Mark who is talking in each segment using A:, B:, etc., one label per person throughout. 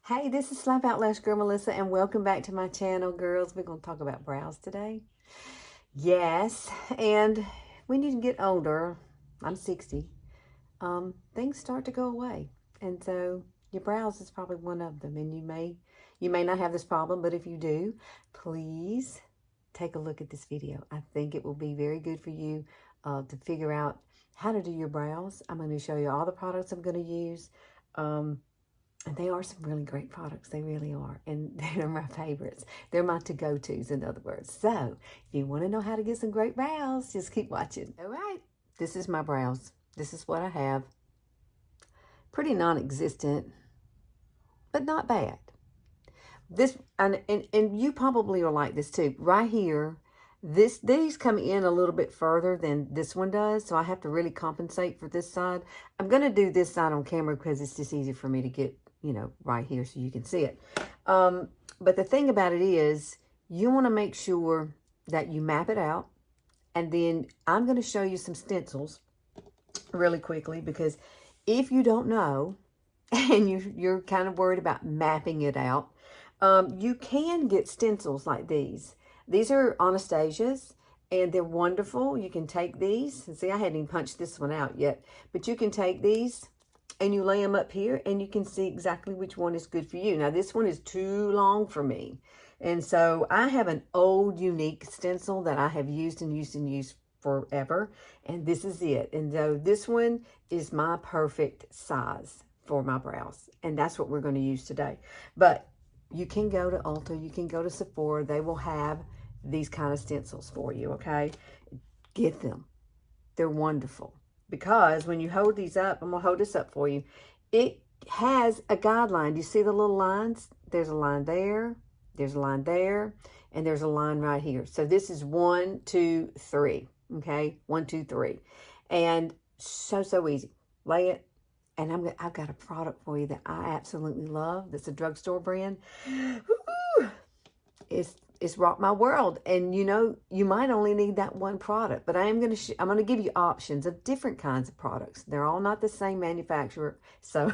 A: Hey, this is Slap Out Lash Girl Melissa, and welcome back to my channel, girls. We're going to talk about brows today. Yes, and when you get older, I'm 60, things start to go away. And so your brows is probably one of them. And you may not have this problem, but if you do, please take a look at this video. I think it will be very good for you to figure out how to do your brows. I'm going to show you all the products I'm going to use. And they are some really great products. They really are. And they're my favorites. They're my to-go-tos, in other words. So, if you want to know how to get some great brows, just keep watching. All right. This is my brows. This is what I have. Pretty non-existent, but not bad. This, and you probably are like this too. Right here, these come in a little bit further than this one does. So, I have to really compensate for this side. I'm going to do this side on camera because it's just easier for me to get right here so you can see it. But the thing about it is you want to make sure that you map it out. And then I'm going to show you some stencils really quickly, because if you don't know and you're kind of worried about mapping it out, you can get stencils like these. These are Anastasia's, and they're wonderful. You can take these. See, I hadn't even punched this one out yet. But you can take these and you lay them up here, and you can see exactly which one is good for you. Now, this one is too long for me. And so I have an old Younique stencil that I have used and used and used forever. And this is it. And so this one is my perfect size for my brows. And that's what we're going to use today. But you can go to Ulta. You can go to Sephora. They will have these kind of stencils for you, okay? Get them. They're wonderful. Because when you hold these up, I'm going to hold this up for you. It has a guideline. Do you see the little lines? There's a line there. There's a line there. And there's a line right here. So this is 1, 2, 3. Okay? 1, 2, 3. And so easy. Lay it. And I've got a product for you that I absolutely love. That's a drugstore brand. Woo! It's rocked my world. And you might only need that one product, but I'm going to give you options of different kinds of products. They're all not the same manufacturer. So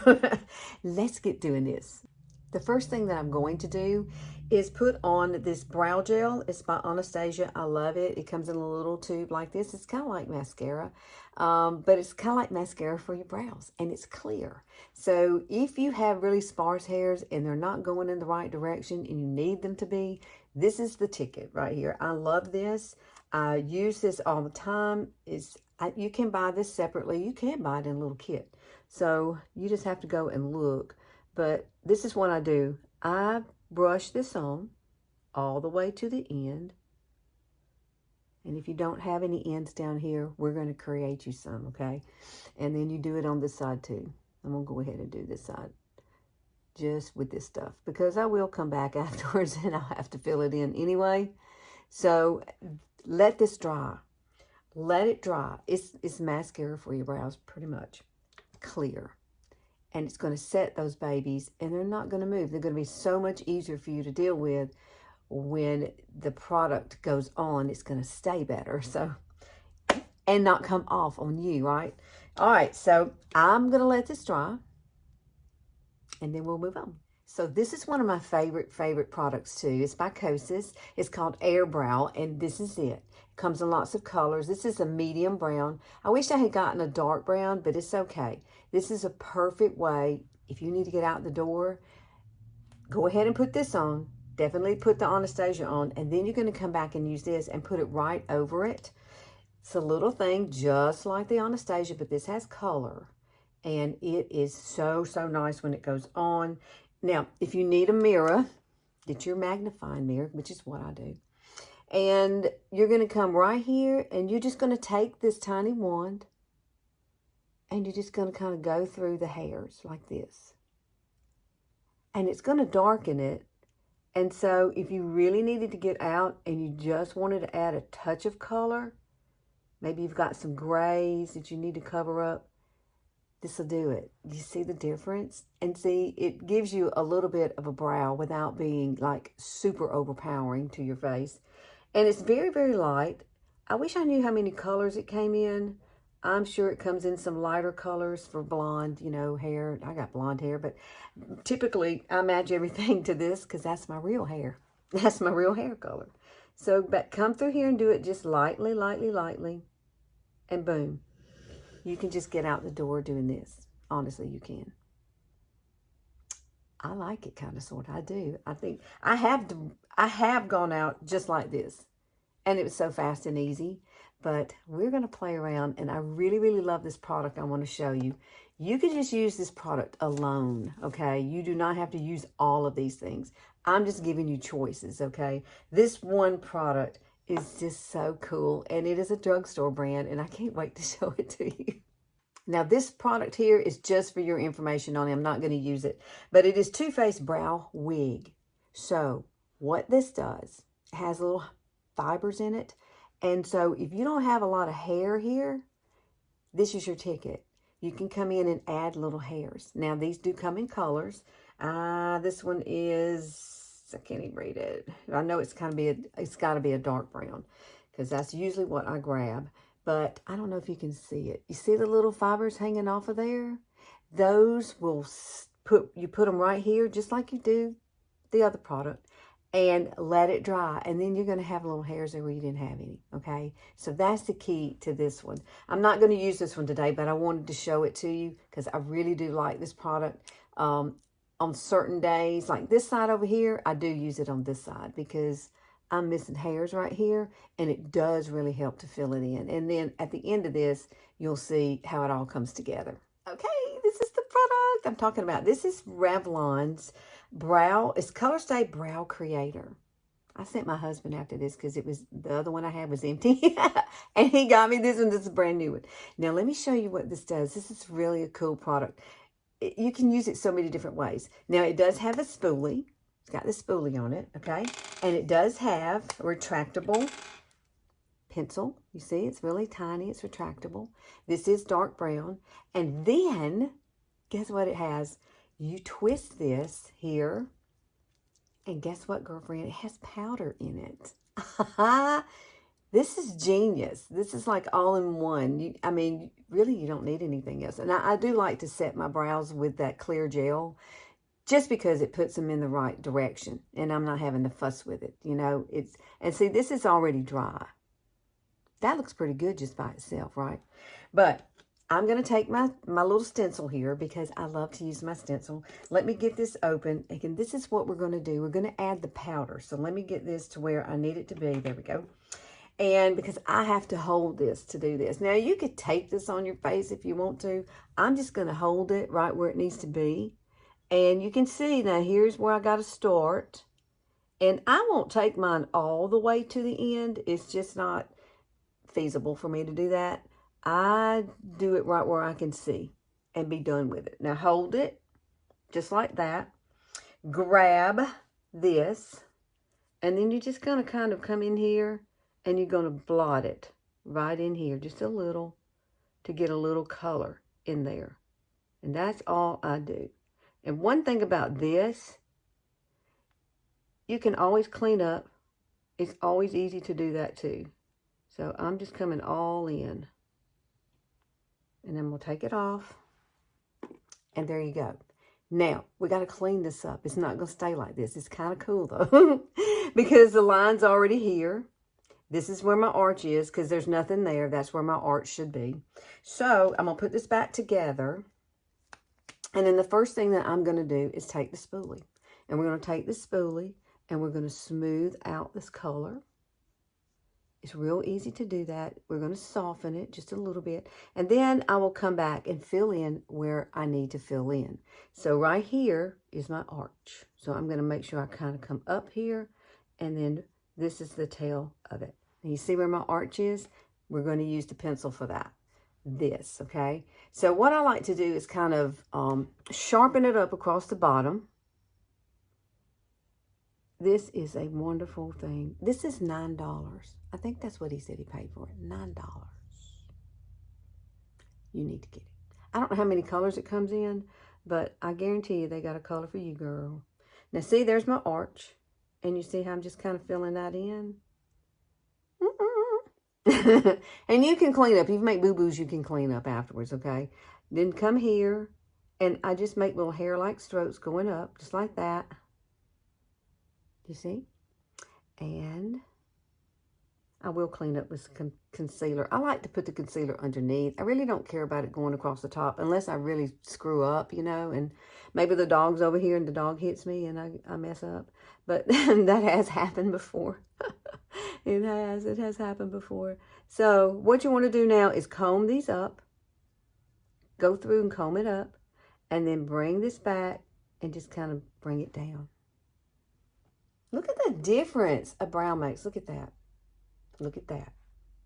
A: let's get doing this. The first thing that I'm going to do is put on this brow gel. It's by Anastasia. I love it. It comes in a little tube like this. It's kind of like mascara, but it's kind of like mascara for your brows, and it's clear. So if you have really sparse hairs and they're not going in the right direction and you need them to be, this is the ticket right here. I love this. I use this all the time. You can buy this separately. You can buy it in a little kit. So you just have to go and look. But this is what I do. I brush this on all the way to the end. And if you don't have any ends down here, we're going to create you some, okay? And then you do it on this side too. I'm going to go ahead and do this side just with this stuff, because I will come back afterwards and I'll have to fill it in anyway. So let this dry. Let it dry. It's mascara for your brows, pretty much. Clear. And it's going to set those babies, and they're not going to move. They're going to be so much easier for you to deal with when the product goes on. It's going to stay better, so, and not come off on you, right? All right, so I'm going to let this dry, and then we'll move on. So this is one of my favorite products too. It's by Kosas. It's called Eyebrow, and this is it. It comes in lots of colors. This is a medium brown. I wish I had gotten a dark brown, but it's okay. This is a perfect way, if you need to get out the door, go ahead and put this on. Definitely put the Anastasia on, and then you're going to come back and use this and put it right over it. It's a little thing just like the Anastasia, but this has color, and it is so nice when it goes on. Now, if you need a mirror, get your magnifying mirror, which is what I do. And you're going to come right here, and you're just going to take this tiny wand, and you're just going to kind of go through the hairs like this. And it's going to darken it. And so if you really needed to get out and you just wanted to add a touch of color, maybe you've got some grays that you need to cover up, this will do it. You see the difference? And see, it gives you a little bit of a brow without being like super overpowering to your face. And it's very light. I wish I knew how many colors it came in. I'm sure it comes in some lighter colors for blonde, you know, hair. I got blonde hair, but typically I match everything to this because that's my real hair. That's my real hair color. So, but come through here and do it just lightly, lightly, lightly, and boom. You can just get out the door doing this. Honestly, you can. I like it kind of, sort of. I do. I think I have gone out just like this. And it was so fast and easy. But we're going to play around, and I really, really love this product I want to show you. You could just use this product alone, okay? You do not have to use all of these things. I'm just giving you choices, okay? This one product is just so cool, and it is a drugstore brand, and I can't wait to show it to you. Now, this product here is just for your information only. I'm not going to use it, but it is Too Faced Brow Wig. So what this does, it has little fibers in it. And so if you don't have a lot of hair here, this is your ticket. You can come in and add little hairs. Now, these do come in colors. This one is, I can't even read it. I know it's got to be a dark brown because that's usually what I grab. But I don't know if you can see it. You see the little fibers hanging off of there? Those will put them right here, just like you do the other product, and let it dry. And then you're going to have little hairs there where you didn't have any, okay? So that's the key to this one. I'm not going to use this one today, but I wanted to show it to you because I really do like this product. On certain days, like this side over here, I do use it on this side because I'm missing hairs right here, and it does really help to fill it in. And then at the end of this, you'll see how it all comes together. Okay, this is the product I'm talking about. This is Revlon's it's Color Stay Brow Creator. I sent my husband after this because the other one I had was empty. And he got me this one. This is a brand new one. Now, let me show you what this does. This is really a cool product. You can use it so many different ways. Now, it does have a spoolie. It's got the spoolie on it, okay? And it does have a retractable pencil. You see, it's really tiny. It's retractable. This is dark brown. And then, guess what it has? You twist this here. And guess what, girlfriend? It has powder in it. This is genius. This is like all in one. I mean, really, you don't need anything else. And I do like to set my brows with that clear gel just because it puts them in the right direction. And I'm not having to fuss with it, you know. And see, this is already dry. That looks pretty good just by itself, right? But I'm going to take my little stencil here because I love to use my stencil. Let me get this open. Again, this is what we're going to do. We're going to add the powder. So let me get this to where I need it to be. There we go. And because I have to hold this to do this. Now, you could tape this on your face if you want to. I'm just going to hold it right where it needs to be. And you can see now here's where I got to start. And I won't take mine all the way to the end. It's just not feasible for me to do that. I do it right where I can see and be done with it. Now hold it just like that. Grab this. And then you're just going to kind of come in here and you're going to blot it right in here. Just a little to get a little color in there. And that's all I do. And one thing about this, you can always clean up. It's always easy to do that too. So I'm just coming all in. And then we'll take it off. And there you go. Now, we got to clean this up. It's not going to stay like this. It's kind of cool though. Because the line's already here. This is where my arch is because there's nothing there. That's where my arch should be. So I'm going to put this back together. And then the first thing that I'm going to do is take the spoolie. And we're going to take the spoolie and we're going to smooth out this color. It's real easy to do that. We're going to soften it just a little bit. And then I will come back and fill in where I need to fill in. So right here is my arch. So I'm going to make sure I kind of come up here. And then this is the tail of it. And you see where my arch is? We're going to use the pencil for that. This, okay? So what I like to do is kind of sharpen it up across the bottom. This is a wonderful thing. This is $9. I think that's what he said he paid for it. $9. You need to get it. I don't know how many colors it comes in, but I guarantee you they got a color for you, girl. Now, see, there's my arch. And you see how I'm just kind of filling that in? And you can clean up. If you make boo-boos, you can clean up afterwards, okay? Then come here, and I just make little hair-like strokes going up, just like that. You see? And I will clean up with concealer. I like to put the concealer underneath. I really don't care about it going across the top unless I really screw up, you know, and maybe the dog's over here and the dog hits me and I mess up. But that has happened before. It has happened before. So what you want to do now is comb these up. Go through and comb it up. And then bring this back and just kind of bring it down. Look at the difference a brow makes. Look at that. Look at that.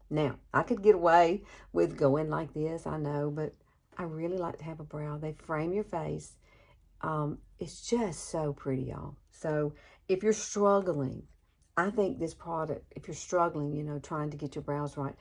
A: Now, I could get away with going like this, I know, but I really like to have a brow. They frame your face. It's just so pretty, y'all. So if you're struggling, I think this product, if you're struggling, you know, trying to get your brows right,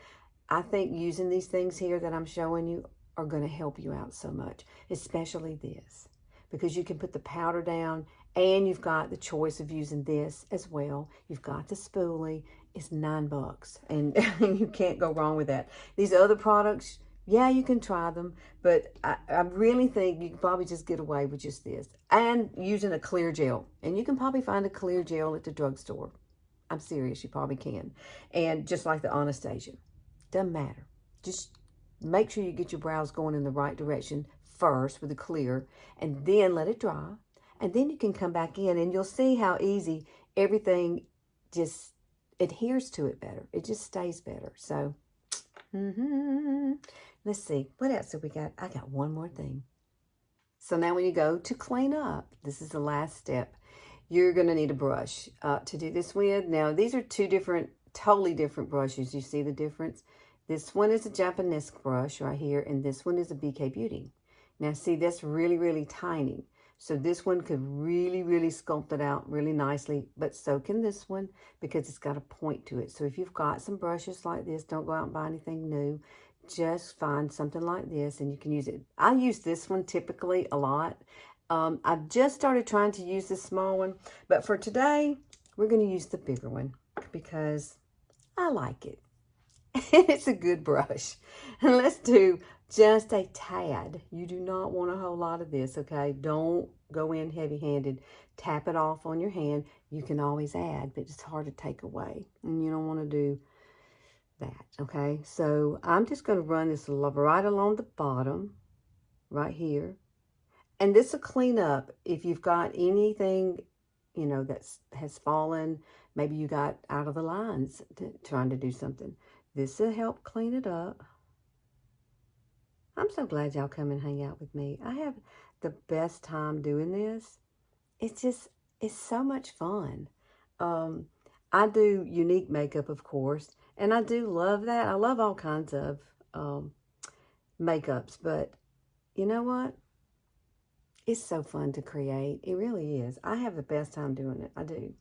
A: I think using these things here that I'm showing you are going to help you out so much, especially this, because you can put the powder down and you've got the choice of using this as well. You've got the spoolie. It's $9 and you can't go wrong with that. These other products, yeah, you can try them, but I really think you can probably just get away with just this and using a clear gel. And you can probably find a clear gel at the drugstore. I'm serious, you probably can. And just like the Anastasia, doesn't matter. Just make sure you get your brows going in the right direction first with the clear and then let it dry. And then you can come back in and you'll see how easy everything just adheres to it better. It just stays better. So, let's see. What else have we got? I got one more thing. So now when you go to clean up, this is the last step. You're going to need a brush to do this with. Now, these are two different, totally different brushes. You see the difference? This one is a Japanese brush right here, and this one is a BK Beauty. Now, see, that's really, really tiny. So this one could really, really sculpt it out really nicely, but so can this one because it's got a point to it. So if you've got some brushes like this, don't go out and buy anything new. Just find something like this and you can use it. I use this one typically a lot. I've just started trying to use this small one, but for today, we're going to use the bigger one because I like it. It's a good brush. And let's do just a tad. You do not want a whole lot of this, okay? Don't go in heavy-handed. Tap it off on your hand. You can always add, but it's hard to take away. And you don't want to do that, okay? So I'm just going to run this right along the bottom, right here. And this will clean up if you've got anything, you know, that has fallen. Maybe you got out of the lines trying to do something. This will help clean it up. I'm so glad y'all come and hang out with me. I have the best time doing this. It's so much fun. I do Younique makeup, of course, and I do love that. I love all kinds of makeups, but you know what? It's so fun to create. It really is. I have the best time doing it. I do.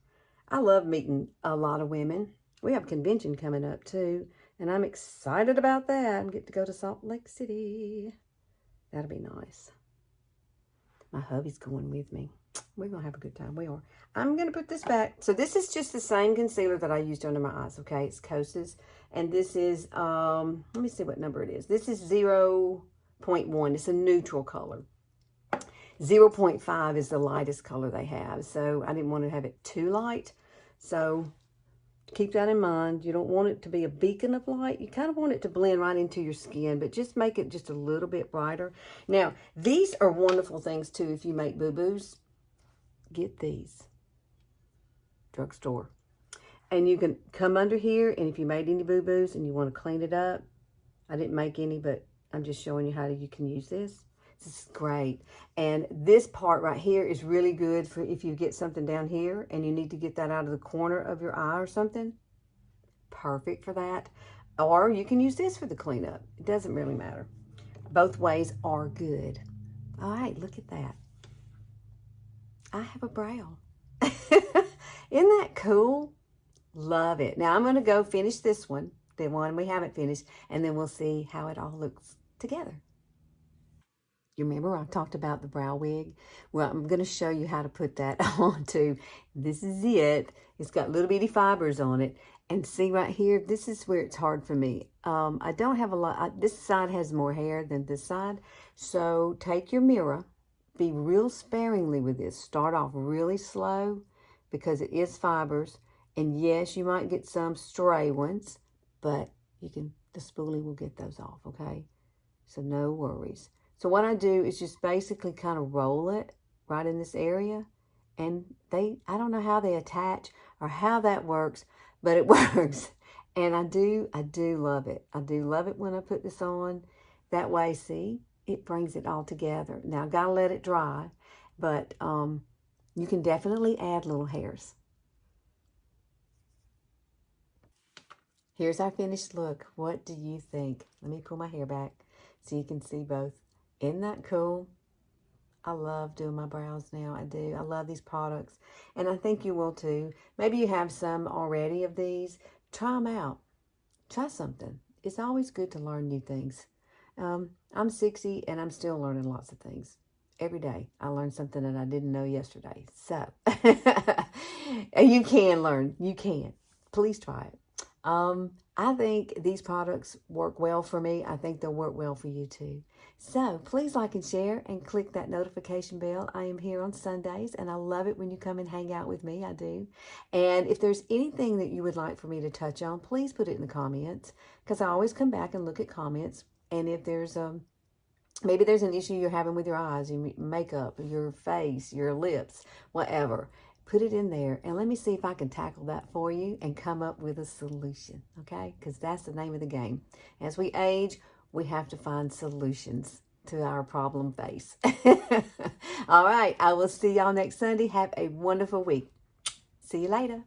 A: I love meeting a lot of women. We have a convention coming up, too. And I'm excited about that. I get to go to Salt Lake City. That'll be nice. My hubby's going with me. We're going to have a good time. We are. I'm going to put this back. So this is just the same concealer that I used under my eyes, okay? It's Kosas. And this is, let me see what number it is. This is 0.1. It's a neutral color. 0.5 is the lightest color they have. So I didn't want to have it too light. So keep that in mind. You don't want it to be a beacon of light. You kind of want it to blend right into your skin, but just make it just a little bit brighter. Now, these are wonderful things, too, if you make boo-boos. Get these. Drugstore. And you can come under here, and if you made any boo-boos and you want to clean it up, I didn't make any, but I'm just showing you how you can use this. This is great. And this part right here is really good for if you get something down here and you need to get that out of the corner of your eye or something. Perfect for that. Or you can use this for the cleanup. It doesn't really matter. Both ways are good. All right, look at that. I have a brow. Isn't that cool? Love it. Now I'm going to go finish this one, the one we haven't finished, and then we'll see how it all looks together. You remember I talked about the brow wig? Well, I'm going to show you how to put that on too. This is it. It's got little bitty fibers on it. And see right here, this is where it's hard for me. I don't have a lot. This side has more hair than this side. So take your mirror. Be real sparingly with this. Start off really slow because it is fibers. And yes, you might get some stray ones, but the spoolie will get those off, okay? So no worries. So what I do is just basically kind of roll it right in this area. And I don't know how they attach or how that works, but it works. And I do love it. I do love it when I put this on. That way, see, it brings it all together. Now, gotta let it dry, but you can definitely add little hairs. Here's our finished look. What do you think? Let me pull my hair back so you can see both. Isn't that cool? I love doing my brows now. I do. I love these products. And I think you will too. Maybe you have some already of these. Try them out. Try something. It's always good to learn new things. I'm 60 and I'm still learning lots of things. Every day I learn something that I didn't know yesterday. So you can learn. You can. Please try it. I think these products work well for me. I think they'll work well for you too. So please like and share and click that notification bell. I am here on Sundays and I love it when you come and hang out with me. I do. And if there's anything that you would like for me to touch on, please put it in the comments because I always come back and look at comments. And if there's maybe there's an issue you're having with your eyes, your makeup, your face, your lips, whatever, put it in there and let me see if I can tackle that for you and come up with a solution, okay? Because that's the name of the game. As we age, we have to find solutions to our problem face. All right, I will see y'all next Sunday. Have a wonderful week. See you later.